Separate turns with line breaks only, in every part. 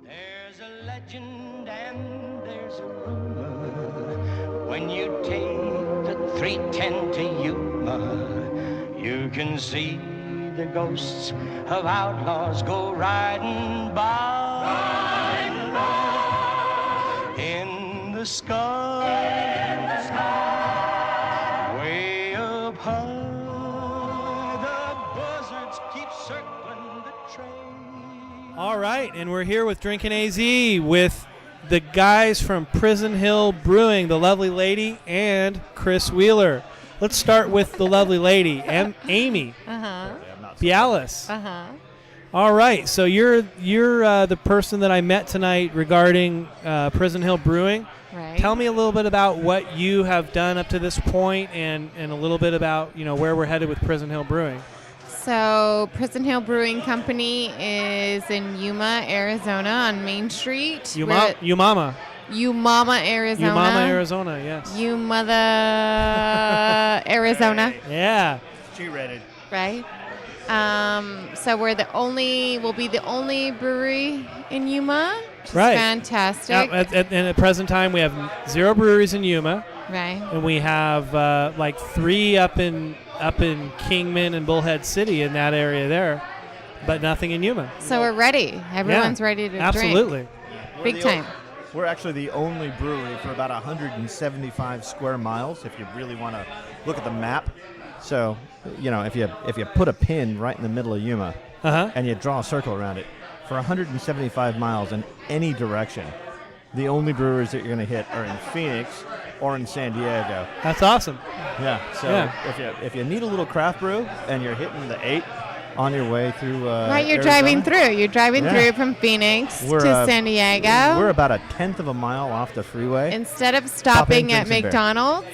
There's a legend and there's a rumor. When you take the 310 to Yuma, you can see the ghosts of outlaws go riding by. Riding by. In the sky. In the sky. Way up high. The buzzards keep circling the train.
All right, and we're here with DrinkinAZ with the guys from Prison Hill Brewing, the lovely lady and Chris Wheeler. Let's start with the lovely lady, Amy Bialis. All right, so you're the person that I met tonight regarding Prison Hill Brewing.
Right.
Tell me a little bit about what you have done up to this point, and a little bit about where we're headed with Prison Hill Brewing.
So Prison Hill Brewing Company is in Yuma, Arizona on Main Street.
Umama.
Umama, Arizona.
Umama, Arizona, yes.
You mother Arizona.
Yeah.
G-rated.
Right. So we'll be the only brewery in Yuma, which is
Right.
fantastic.
At the present time, we have 0 breweries in Yuma,
Right.
and we have like 3 up in Kingman and Bullhead City in that area there, but nothing in Yuma.
So we're ready. Everyone's ready to drink.
Absolutely.
Big time.
We're actually the only brewery for about 175 square miles, if you really want to look at the map. So, if you put a pin right in the middle of Yuma and you draw a circle around it, for 175 miles in any direction, the only breweries that you're going to hit are in Phoenix or in San Diego.
That's awesome.
Yeah. So if you need a little craft brew and you're hitting the 8 on your way through
Right, you're
Arizona,
driving through. You're driving through from Phoenix to San Diego.
We're about 1/10 of a mile off the freeway.
Instead of stopping
drink
at
some beer.
McDonald's,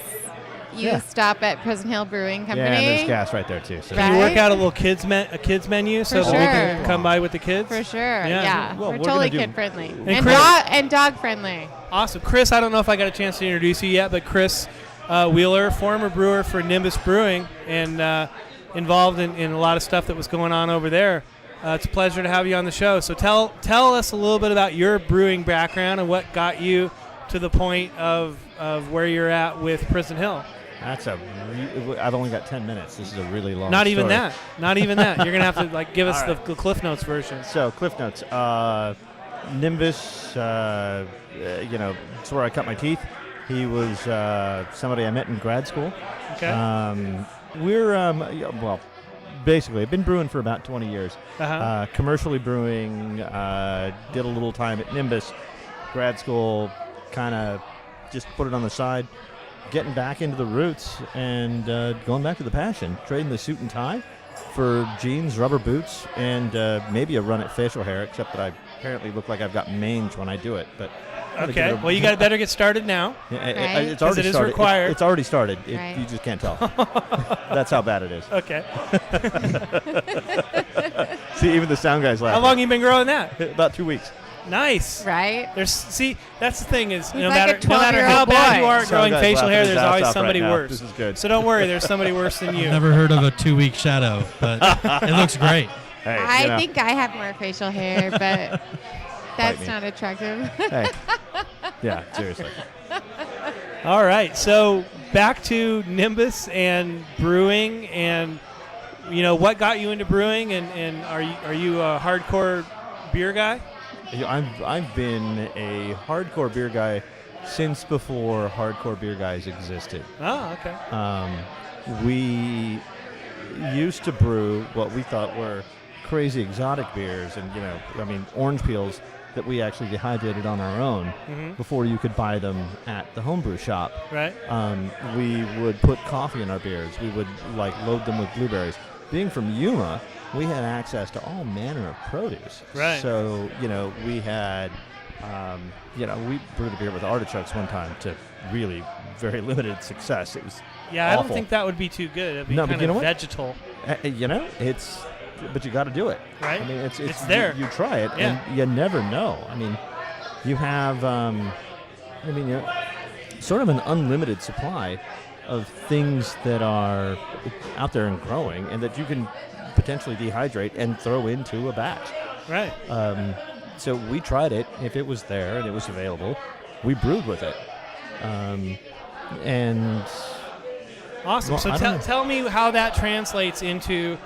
you
Yeah.
stop at Prison Hill Brewing Company.
Yeah, and there's gas right there too. So.
Right.
Can you work out a little kids menu so
For
that we
sure.
can come by with the kids?
For sure,
Yeah.
yeah.
Well,
we're
we're
totally
gonna do-
kid friendly
And
and dog friendly.
Awesome. Chris, I don't know if I got a chance to introduce you yet, but Chris Wheeler, former brewer for Nimbus Brewing, and involved in a lot of stuff that was going on over there. It's a pleasure to have you on the show. So tell us a little bit about your brewing background and what got you to the point of where you're at with Prison Hill.
I've only got 10 minutes. This is a really long
Not even
story.
that. Not even that. You're going to have to give us
All right.
the Cliff Notes version.
So, Cliff Notes. Nimbus, it's where I cut my teeth. He was somebody I met in grad school.
Okay.
Basically, I've been brewing for about 20 years.
Uh-huh.
Commercially brewing, did a little time at Nimbus. Grad school, kind of just put it on the side. Getting back into the roots and going back to the passion. Trading the suit and tie for jeans, rubber boots, and maybe a run at facial hair, except that I apparently look like I've got mange when I do it. But
Okay. Well, you better get started now.
It's
'Cause
already
it is
started.
required.
It's already started.
Right.
You just can't tell. That's how bad it is.
Okay.
See, even the sound guys laugh.
How long you been growing that?
About 2 weeks.
Nice.
Right?
That's the thing is,
He's
no
like a
matter how
12-year-old
bad
boy.
you are at
Some
growing
guy's
facial
laughing
hair,
his
there's
ass
always
off
somebody
right now.
worse.
This is good.
So don't worry, there's somebody worse than you.
Never heard of a 2-week shadow, but it looks great.
Hey,
I think I have more facial hair, but that's
me.
not attractive.
Hey. Yeah, seriously.
All right, so back to Nimbus and brewing, and what got you into brewing, and are you a hardcore beer guy?
I've been a hardcore beer guy since before hardcore beer guys existed.
Oh, okay.
We used to brew what we thought were crazy exotic beers, and orange peels that we actually dehydrated on our own before you could buy them at the homebrew shop.
Right.
We would put coffee in our beers. We would load them with blueberries. Being from Yuma, we had access to all manner of produce.
Right.
So we had, we brewed a beer with artichokes one time to really very limited success. It was
Yeah, I don't
awful.
think that would be too good. It'd be
No, but
kind
you know
of
what?
vegetal.
But you got to do it.
Right.
I mean, it's
there.
You try it,
Yeah.
and you never know. I mean, you have, sort of an unlimited supply of things that are out there and growing, and that you can potentially dehydrate and throw into a batch.
Right.
So we tried it. If it was there and it was available, we brewed with it. And
awesome.
well,
So tell me how that translates into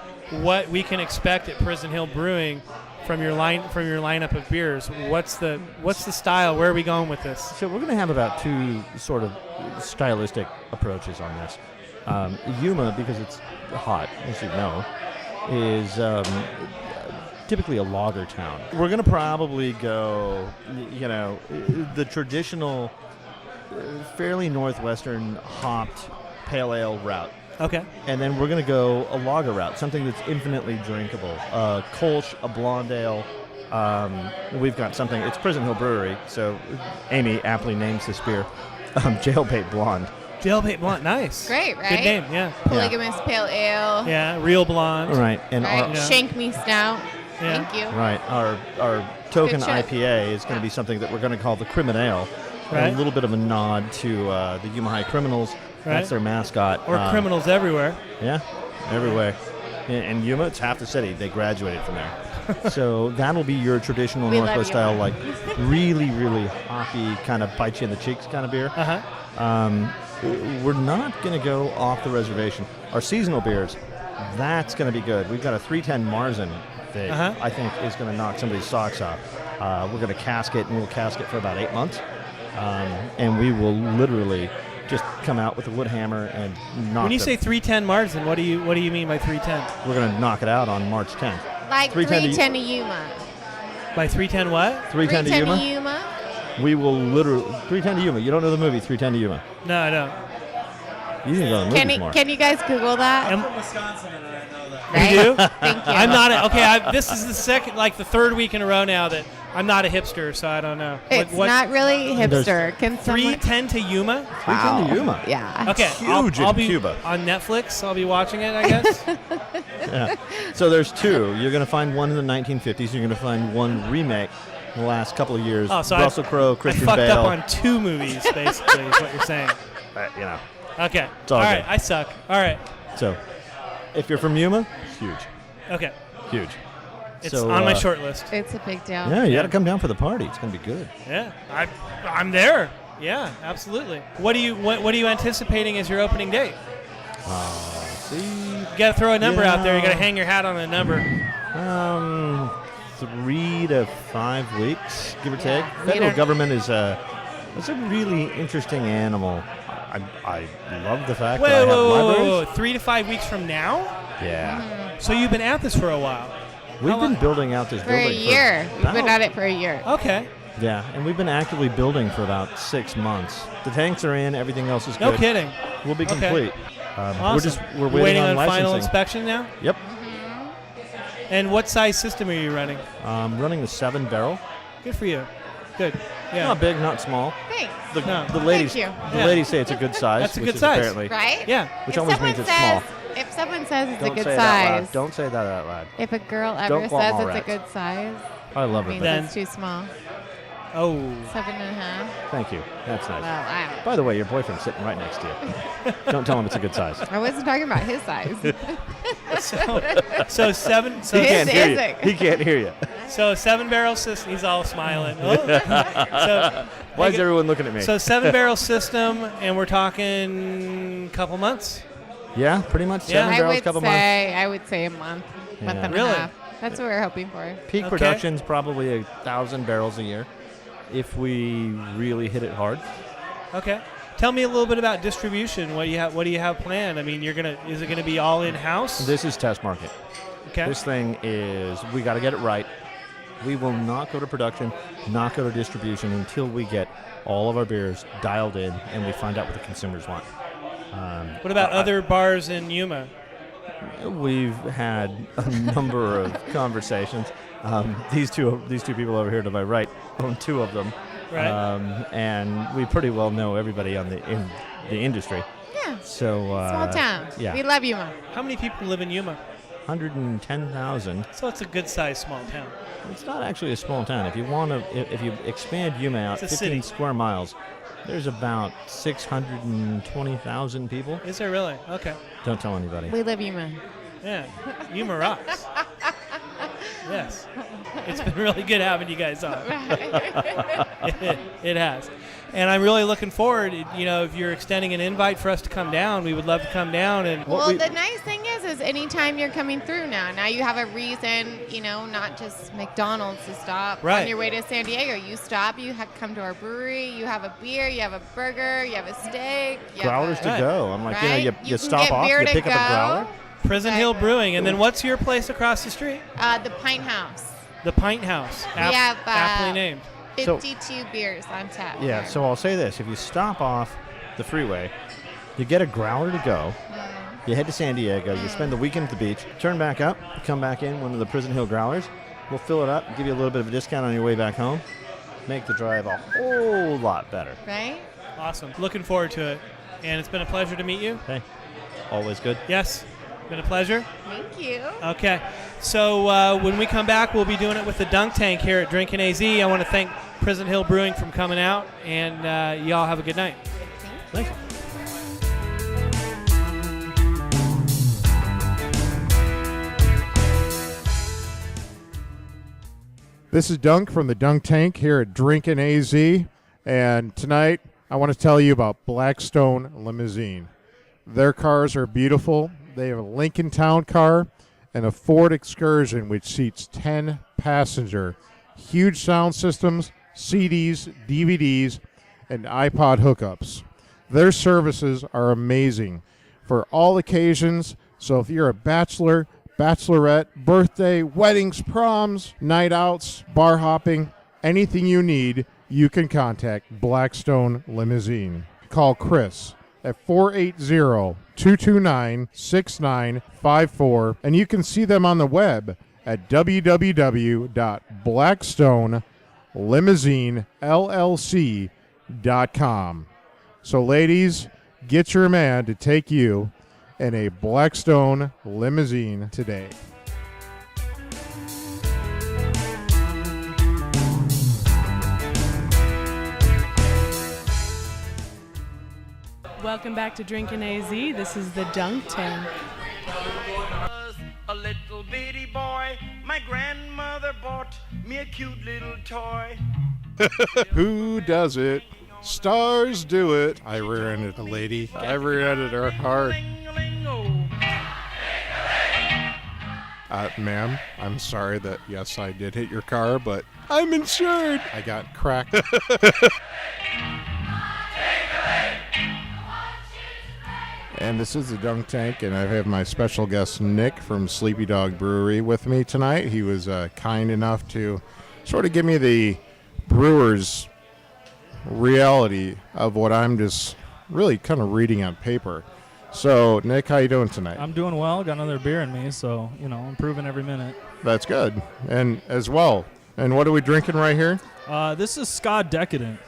what we can expect at Prison Hill Brewing from your lineup of beers. What's the style? Where are we going with this?
so we're going to have about two sort of stylistic approaches on this. Yuma, because it's hot, as you know, is typically a lager town. We're going to probably go, the traditional, fairly northwestern hopped pale ale route.
Okay.
And then we're going to go a lager route, something that's infinitely drinkable. A Kolsch, a blonde ale. We've got something. It's Prison Hill Brewery, so Amy aptly names this beer Jailbait Blonde.
Jailbait Blonde, nice.
Great, right?
Good name, yeah.
Polygamous pale ale.
Yeah, real blonde.
Right. And
Right. Shank me stout.
Yeah.
Thank you.
Right. Our token
Good shit.
IPA is going to be something that we're going to call the Criminale.
Right.
A little bit of a nod to the Yuma High Criminals.
Right.
That's their mascot.
Or criminals everywhere.
Yeah, everywhere. And Yuma, it's half the city. They graduated from there. So that'll be your traditional
We love
Northwest style,
Yuma.
like really, really hoppy, kind of bite you in the cheeks kind of beer.
Uh-huh.
We're not going to go off the reservation. Our seasonal beers, that's going to be good. We've got a 310 Marzen that
Uh-huh.
I think is going to knock somebody's socks off. We're going to cask it, and we'll cask it for about 8 months. And we will literally just come out with a wood hammer and knock
When you
them.
say 310 Marzen, what do you mean by 310?
We're going to knock it out on March 10th.
Like
310
310 to Yuma.
By 310 what?
310 to
310
Yuma?
to Yuma.
We will literally... 310 to Yuma. You don't know the movie 310 to Yuma.
No, I don't.
You need to go to the movies more.
Can you guys Google that?
Am-
Wisconsin, and I know that.
Right?
You do?
Thank you.
I'm not this is the third week in a row now that I'm not a hipster, so I don't know.
It's not really hipster. Can someone?
310 to Yuma?
310 to Yuma.
Yeah.
Okay,
Huge
I'll
in
be
Cuba.
on Netflix. I'll be watching it, I guess.
Yeah. So there's two. You're going to find one in the 1950s. You're going to find one remake in the last couple of years.
Oh, so
Russell Crowe, Christian
I fucked
Bale.
up on two movies, basically, is what you're saying.
You know.
Okay.
It's all
right,
good.
I suck. All right.
So if you're from Yuma, huge.
Okay.
Huge.
It's
So,
on my short list.
It's a big deal.
Yeah, you got to come down for the party. It's going to be good.
Yeah, I'm there. Yeah, absolutely. What are you anticipating as your opening date?
See,
You got to throw a number out there. You got to hang your hat on a number.
3 to 5 weeks, give or take.
we
Federal
don't-
government is it's a really interesting animal. I love the fact that I have libraries.
Whoa. 3 to 5 weeks from now?
Yeah.
So you've been at this for a while.
We've been building out this
For a
building
year. We've been
about-
at it for a year.
Okay.
Yeah, and we've been actively building for about 6 months. The tanks are in, everything else is
No
good.
kidding.
We'll be
Okay.
complete.
Awesome.
We're waiting on
final
licensing.
inspection now?
Yep.
And what size system are you running?
Running the 7 barrel.
Good for you. Good. Yeah.
Not big, not small.
Thanks.
No.
The ladies,
you.
the
Yeah.
ladies say it's a good size.
That's a
which
good
is
size.
Apparently,
Right?
Yeah.
which
If
almost
someone
means it's small.
If someone says it's
Don't
a good
say it out loud.
size,
Don't say that out loud.
if a girl ever
Don't call
says
them all
it's a
rats.
good size,
I love
it
it.
means
but
Then-
it's too small.
Oh.
7.5.
Thank you. That's nice.
Well, I don't know.
By the way, your boyfriend's sitting right next to you. Don't tell him it's a good size.
I wasn't talking about his size.
So seven. So
His
Can't hear you.
isn't.
He can't hear you.
So 7-barrel system. He's all smiling. Oh. So,
Why is everyone looking at me?
So 7-barrel system, and we're talking couple months.
Yeah, pretty much
Yeah.
7
I
barrels,
would
couple months.
say I would say a month, month
Yeah.
and
Really?
a half. That's what we're hoping for.
Peak
Okay.
production's probably 1,000 barrels a year if we really hit it hard.
Okay. Tell me a little bit about distribution. What do you have planned? I mean, is it gonna be all in house?
This is test market.
Okay.
This thing is, we got to get it right. We will not go to production, not go to distribution until we get all of our beers dialed in and we find out what the consumers want.
What about other bars in Yuma?
We've had a number of conversations. These two people over here to my right own 2 of them,
Right.
and we pretty well know everybody in the industry.
Yeah.
So
Small town.
yeah.
We love Yuma.
How many people live in Yuma?
110,000.
So it's a good-sized small town.
It's not actually a small town. If you expand Yuma out
It's a
15
city.
square miles, there's about 620,000 people.
Is there really? Okay.
Don't tell anybody.
We love Yuma.
Yeah. Yuma rocks. Yes. It's been really good having you guys on. It has. And I'm really looking forward, if you're extending an invite for us to come down, we would love to come down. And
Well, the nice thing is anytime you're coming through now you have a reason, not just McDonald's to stop.
Right.
On your way to San Diego, you stop, come to our brewery, you have a beer, you have a burger, you have a steak.
Growlers to go. I'm like,
Right?
you
You can
stop
get
off,
beer
you
to
pick up a
go.
growler.
Prison Hill
Exactly.
Brewing. And then what's your place across the street?
The Pint House.
The Pint House.
have,
aptly named.
52 beers on tap.
Yeah,
here.
so I'll say this. If you stop off the freeway, you get a growler to go, you head to San Diego, you spend the weekend at the beach, turn back up, come back in one of the Prison Hill growlers, we'll fill it up, give you a little bit of a discount on your way back home, make the drive a whole lot better.
Right?
Awesome. Looking forward to it. And it's been a pleasure to meet you.
Hey, always good.
Yes. Been a pleasure.
Thank you.
Okay. So when we come back, we'll be doing it with the Dunk Tank here at DrinkinAZ. I want to thank Prison Hill Brewing for coming out, and y'all have a good night.
Thanks.
This is Dunk from the Dunk Tank here at DrinkinAZ, and tonight I want to tell you about Blackstone Limousine. Their cars are beautiful. They have a Lincoln Town car and a Ford Excursion, which seats 10 passenger. Huge sound systems, CDs, DVDs, and iPod hookups. Their services are amazing for all occasions. So if you're a bachelor, bachelorette, birthday, weddings, proms, night outs, bar hopping, anything you need, you can contact Blackstone Limousine. Call Chris at 480-229-6954, and you can see them on the web at www.blackstonelimousinellc.com. So ladies, get your man to take you in a Blackstone limousine today.
Welcome back to DrinkinAZ. This is the Dunk Tank.
Was a little bitty boy, my grandmother bought me a cute little toy.
Who does it? Stars do it. I rear-ended a lady. I rear-ended her hard. Ma'am, I'm sorry that, yes, I did hit your car, but I'm insured. I got cracked. And this is the Dunk Tank, and I have my special guest, Nick, from Sleepy Dog Brewery with me tonight. He was kind enough to sort of give me the brewer's reality of what I'm just really kind of reading on paper. So, Nick, how you doing tonight?
I'm doing well. Got another beer in me, so, improving every minute.
That's good. And as well. And what are we drinking right here?
This is Ska Decadent.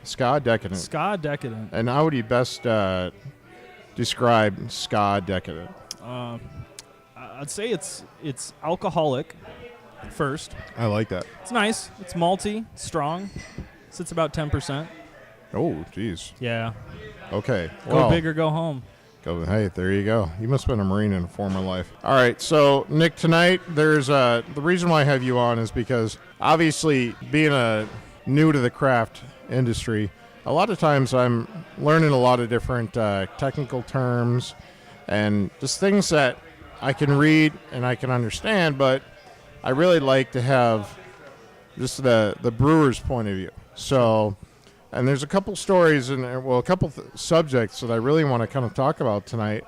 Ska Decadent.
Ska Decadent.
And how would you best describe Ska Decadent?
I'd say it's alcoholic first.
I like that.
It's nice. It's malty, strong. Sits about 10%.
Oh, geez.
Yeah.
Okay.
Go big or go home.
Hey, there you go. You must have been a Marine in a former life. All right, so Nick, tonight there's the reason why I have you on is because obviously being a new to the craft industry, a lot of times I'm learning a lot of different technical terms and just things that I can read and I can understand, but I really like to have just the brewer's point of view. So. And there's a couple stories and a couple subjects that I really want to kind of talk about tonight.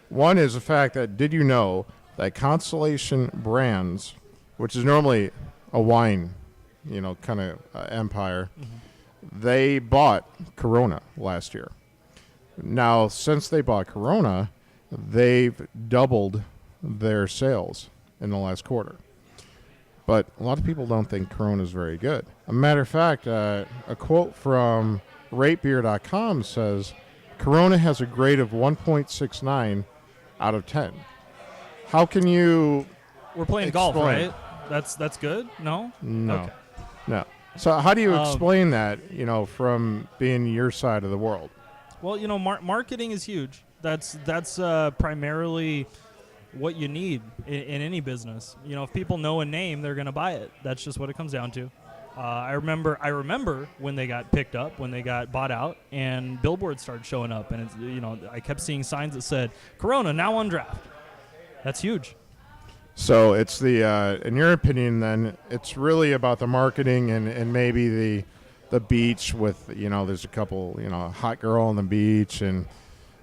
One is the fact that did you know that Constellation Brands, which is normally a wine, kind of empire, they bought Corona last year. Now, since they bought Corona, they've doubled their sales in the last quarter. But a lot of people don't think Corona is very good. A matter of fact, a quote from ratebeer.com says, Corona has a grade of 1.69 out of 10. How can you
We're playing golf, right? That's good? No?
No.
Okay.
No. So how do you explain that, from being your side of the world?
Well, marketing is huge. That's primarily what you need in any business. You know, if people know a name, they're going to buy it. That's just what it comes down to. I remember when they got picked up, when they got bought out, and billboards started showing up, and it's, you know, I kept seeing signs that said Corona now on draft. That's huge.
So it's the, in your opinion, then it's really about the marketing and maybe the beach with, you know, there's a couple, you know, hot girl on the beach and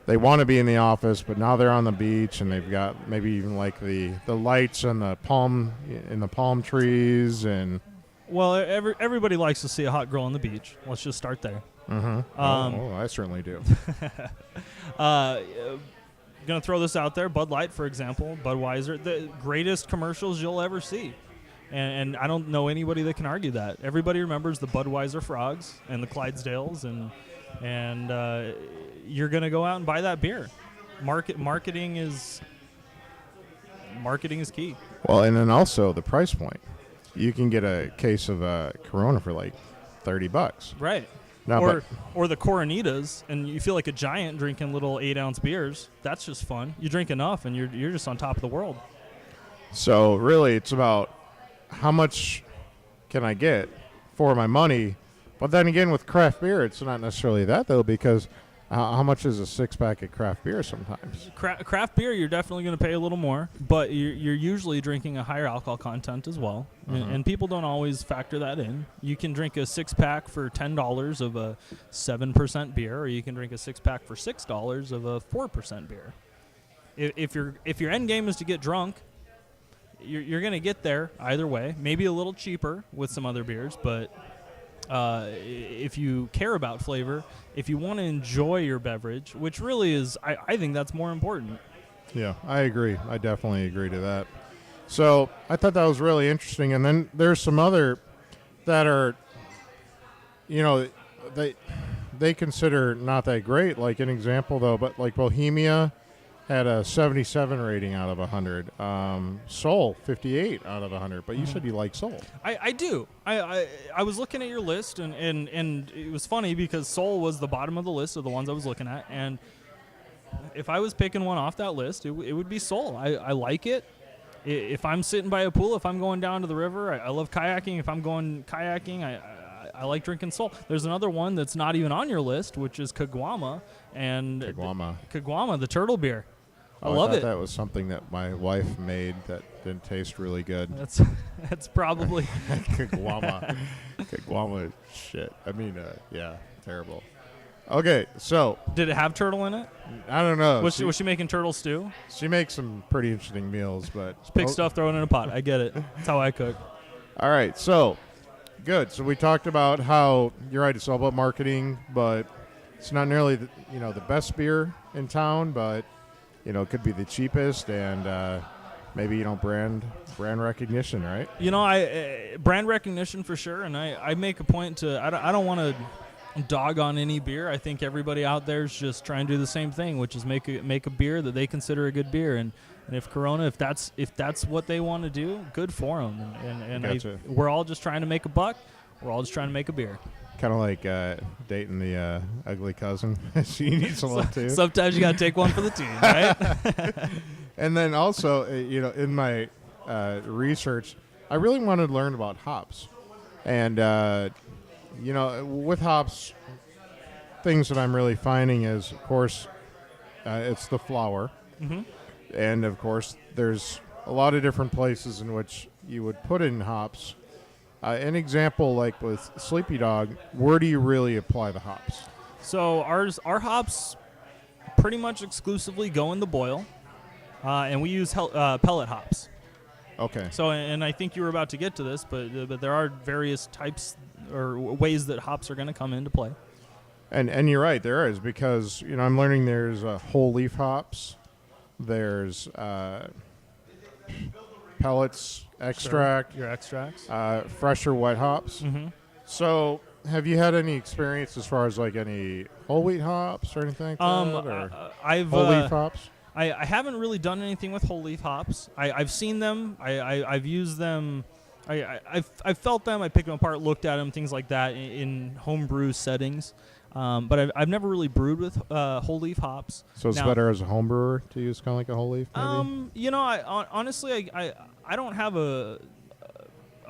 they want to be in the office, but now they're on the beach and they've got maybe even like the lights and the palm trees and.
Well, everybody likes to see a hot girl on the beach. Let's just start there.
Mm-hmm. I certainly do.
Going to throw this out there. Bud Light, for example, Budweiser, the greatest commercials you'll ever see. And I don't know anybody that can argue that. Everybody remembers the Budweiser frogs and the Clydesdales, and you're going to go out and buy that beer. Marketing is key.
Well, and then also the price point. You can get a case of Corona for like $30.
Right.
No,
or the Coronitas, and you feel like a giant drinking little 8-ounce beers. That's just fun. You drink enough, and you're just on top of the world.
So really, it's about how much can I get for my money. But then again, with craft beer, it's not necessarily that, though, because how much is a six-pack of craft beer sometimes?
Craft beer, you're definitely going to pay a little more, but you're usually drinking a higher alcohol content as well, and people don't always factor that in. You can drink a six-pack for $10 of a 7% beer, or you can drink a six-pack for $6 of a 4% beer. If your end game is to get drunk, you're going to get there either way, maybe a little cheaper with some other beers, but if you care about flavor, if you want to enjoy your beverage, which really is, I think that's more important.
Yeah, I agree. I definitely agree to that. So I thought that was really interesting. And then there's some other that are, you know, they consider not that great. Like an example, though, but like Bohemia had a 77 rating out of 100. Sol, 58 out of 100. But you said you like Sol.
I do. I was looking at your list, and it was funny because Sol was the bottom of the list of the ones I was looking at. And if I was picking one off that list, it would be Sol. I like it. If I'm sitting by a pool, if I'm going down to the river, I love kayaking. If I'm going kayaking, I like drinking Sol. There's another one that's not even on your list, which is Caguama. And Caguama, the turtle beer. I love it.
That was something that my wife made that didn't taste really good.
That's probably
Caguama. Caguama shit. I mean, yeah, terrible. Okay, so
did it have turtle in it?
I don't know.
Was she making turtle stew?
She makes some pretty interesting meals, but
just pick stuff, throw it in a pot. I get it. That's how I cook.
All right, so good. So we talked about how you're right. It's all about marketing, but it's not nearly the best beer in town, but it could be the cheapest, and maybe brand recognition, right?
Brand recognition for sure. And I make a point to I don't want to dog on any beer. I think everybody out there is just trying to do the same thing, which is make a beer that they consider a good beer. And if Corona, if that's what they want to do, good for them. And
gotcha.
We're all just trying to make a buck. We're all just trying to make a beer.
Kind of like dating the ugly cousin. She needs a little too.
Sometimes you got to take one for the team, right?
And then also, in my research, I really wanted to learn about hops. And, with hops, things that I'm really finding is, of course, it's the flower.
Mm-hmm.
And, of course, there's a lot of different places in which you would put in hops. An example, like with Sleepy Dog, where do you really apply the hops?
So our hops pretty much exclusively go in the boil, and we use pellet hops.
Okay.
So, and I think you were about to get to this, but there are various types or ways that hops are going to come into play.
And you're right, there is, because I'm learning there's whole leaf hops, there's pellets, extract,
your extracts,
fresher wet hops.
Mm-hmm.
So, have you had any experience as far as like any whole wheat hops or anything like that? Or
I've
whole leaf hops.
I haven't really done anything with whole leaf hops. I've seen them. I've used them. I've felt them. I picked them apart, looked at them, things like that in homebrew settings. But I've never really brewed with whole leaf hops.
So it's better as a home brewer to use kind of like a whole leaf, maybe?
Honestly, I don't have a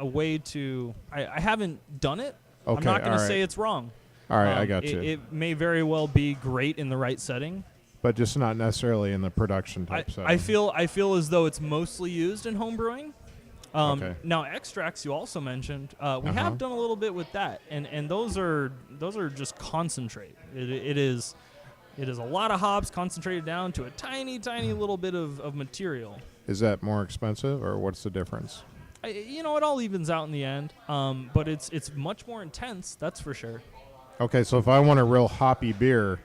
way to. I haven't done it.
Okay,
I'm not going
all
to
right.
say it's wrong.
All right, I got you.
It may very well be great in the right setting.
But just not necessarily in the production type setting.
I feel as though it's mostly used in home brewing.
Okay.
Now extracts you also mentioned. We have done a little bit with that, and those are just concentrate. It is a lot of hops concentrated down to a tiny little bit of material.
Is that more expensive, or what's the difference?
It all evens out in the end. But it's much more intense. That's for sure.
Okay, so if I want a real hoppy beer,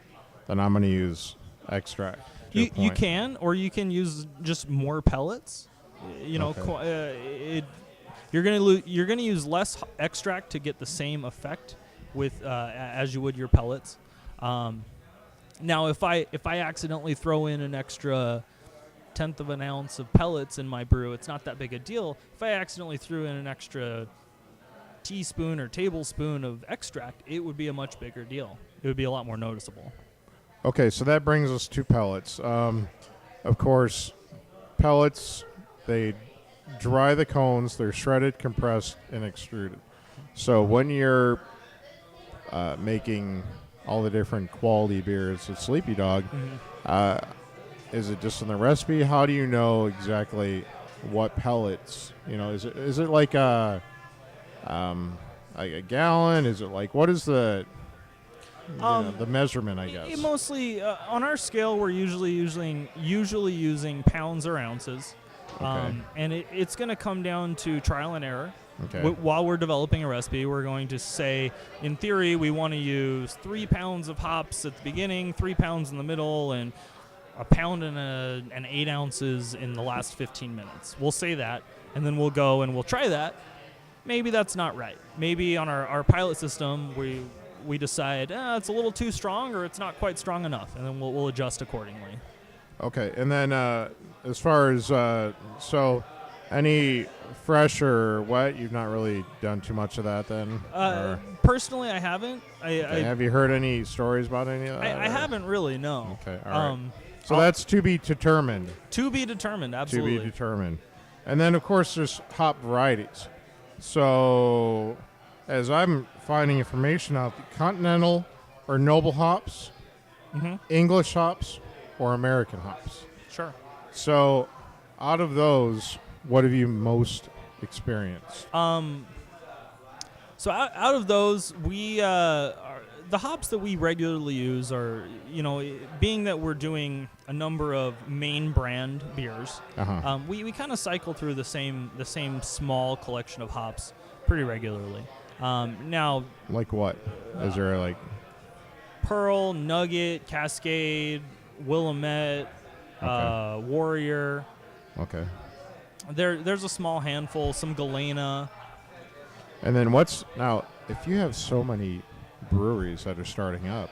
then I'm going to use extract.
You can, or you can use just more pellets.
Okay.
You're gonna use less extract to get the same effect with as you would your pellets. Now, if I accidentally throw in an extra 1/10 of an ounce of pellets in my brew, it's not that big a deal. If I accidentally threw in an extra teaspoon or tablespoon of extract, it would be a much bigger deal. It would be a lot more noticeable.
Okay, so that brings us to pellets. Of course, pellets, they dry the cones, they're shredded, compressed, and extruded. So when you're making all the different quality beers at Sleepy Dog, is it just in the recipe? How do you know exactly what pellets? Is it like a gallon? Is it like, what is the measurement, I guess?
Mostly on our scale, we're usually using pounds or ounces.
Okay.
And it's going to come down to trial and error.
Okay.
While we're developing a recipe, we're going to say, in theory, we want to use 3 pounds of hops at the beginning, 3 pounds in the middle, and a pound and 8 ounces in the last 15 minutes. We'll say that, and then we'll go and we'll try that. Maybe that's not right. Maybe on our pilot system, we decide it's a little too strong, or it's not quite strong enough, and then we'll adjust accordingly.
Okay, and then as far as so any fresh or wet, you've not really done too much of that then?
Personally, I haven't.
Have you heard any stories about any of that?
I haven't really, no.
Okay, all right. So that's to be determined.
To be determined, absolutely.
To be determined. And then, of course, there's hop varieties. So as I'm finding information out, continental or noble hops, English hops, or American hops.
Sure.
So out of those, what have you most experienced?
So out of those, we the hops that we regularly use are, being that we're doing a number of main brand beers, we kind of cycle through the same small collection of hops pretty regularly. Now,
like what? Is there like
Pearl, Nugget, Cascade, Willamette, Warrior.
Okay.
There's a small handful, some Galena.
And then now, if you have so many breweries that are starting up,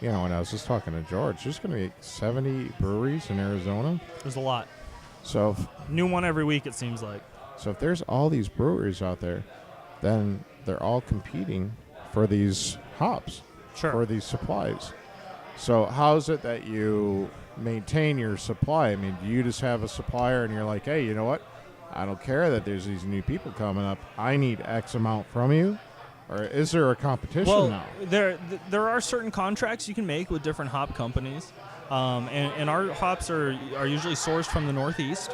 when I was just talking to George, there's going to be 70 breweries in Arizona.
There's a lot.
So
new one every week, it seems like.
So if there's all these breweries out there, then they're all competing for these hops, for these supplies. So how is it that you maintain your supply? I mean, do you just have a supplier and you're like, hey, you know what? I don't care that there's these new people coming up. I need X amount from you. Or is there a competition now?
There are certain contracts you can make with different hop companies. And our hops are usually sourced from the Northwest.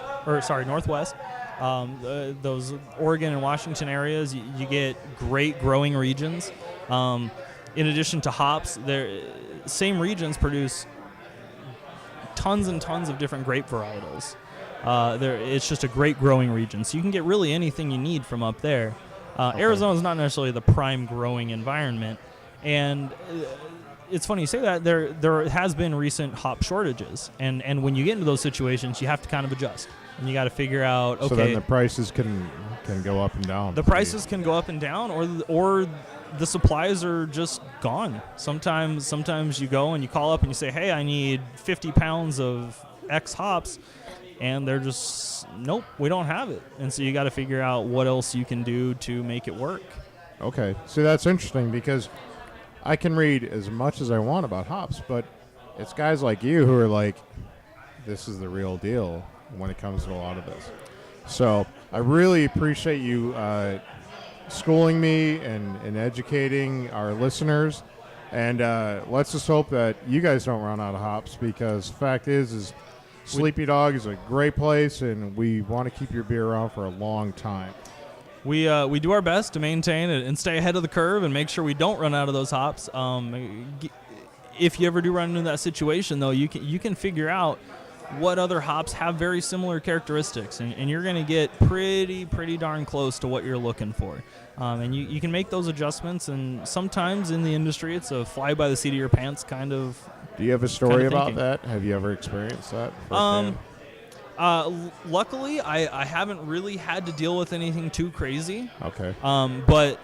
Those Oregon and Washington areas, you get great growing regions. In addition to hops, same regions produce tons and tons of different grape varietals. It's just a great growing region, so you can get really anything you need from up there. Arizona is not necessarily the prime growing environment, and it's funny you say that. There has been recent hop shortages, and when you get into those situations, you have to kind of adjust, and you got to figure out. Okay,
so then the prices can go up and down.
The prices can go up and down, or the supplies are just gone. Sometimes you go and you call up and you say, hey, I need 50 pounds of X hops, and they're just, nope, we don't have it. And so you got to figure out what else you can do to make it work.
Okay, so that's interesting because I can read as much as I want about hops, but it's guys like you who are like, this is the real deal when it comes to a lot of this. So I really appreciate you schooling me and educating our listeners. And let's just hope that you guys don't run out of hops, because the fact is Sleepy Dog is a great place, and we want to keep your beer around for a long time.
We do our best to maintain it and stay ahead of the curve and make sure we don't run out of those hops. If you ever do run into that situation, though, you can figure out what other hops have very similar characteristics, and you're going to get pretty darn close to what you're looking for. And you can make those adjustments, and sometimes in the industry it's a fly by the seat of your pants kind of.
Do you have a story about that? Have you ever experienced that?
Luckily, I haven't really had to deal with anything too crazy.
Okay.
But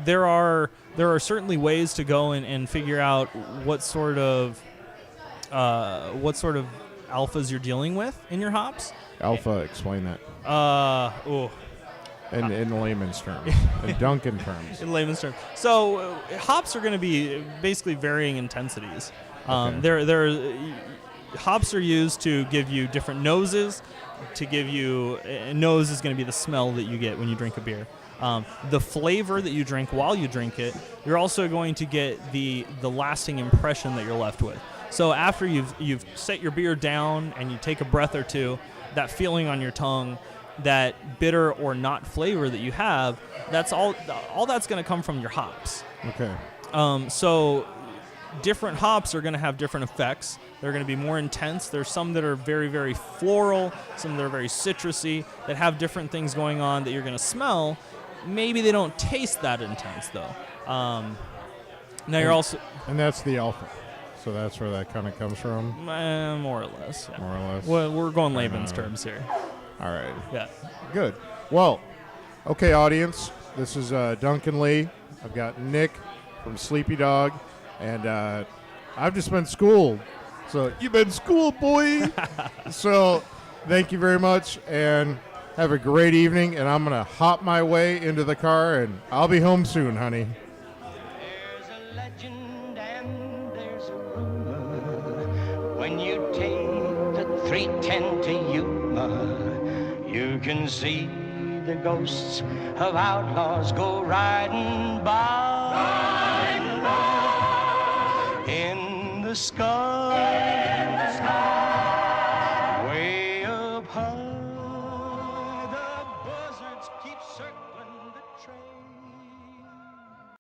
there are certainly ways to go and figure out what sort of alphas you're dealing with in your hops.
Alpha, explain that. In layman's terms, in Duncan terms.
In layman's terms. So hops are going to be basically varying intensities.
Okay.
Hops are used to give you different noses. To give you a nose is going to be the smell that you get when you drink a beer. The flavor that you drink while you drink it, you're also going to get the lasting impression that you're left with. So after you've set your beer down and you take a breath or two, that feeling on your tongue, that bitter or not flavor that you have, that's all that's going to come from your hops.
Okay.
So different hops are going to have different effects. They're going to be more intense. There's some that are very, very floral, some that are very citrusy, that have different things going on that you're going to smell. Maybe they don't taste that intense, though.
And that's the alpha. So that's where that kind of comes from?
More or less. Yeah.
More or less?
Well, we're going layman's terms here.
All right.
Yeah.
Good. Well, okay, audience. This is Duncan Lee. I've got Nick from Sleepy Dog. And I've just been schooled. So you've been schooled, boy. So thank you very much, and have a great evening. And I'm going to hop my way into the car, and I'll be home soon, honey.
There's a legend and there's a rumor. When you take the 310 to Yuma, you can see the ghosts of outlaws go riding by. In the sky.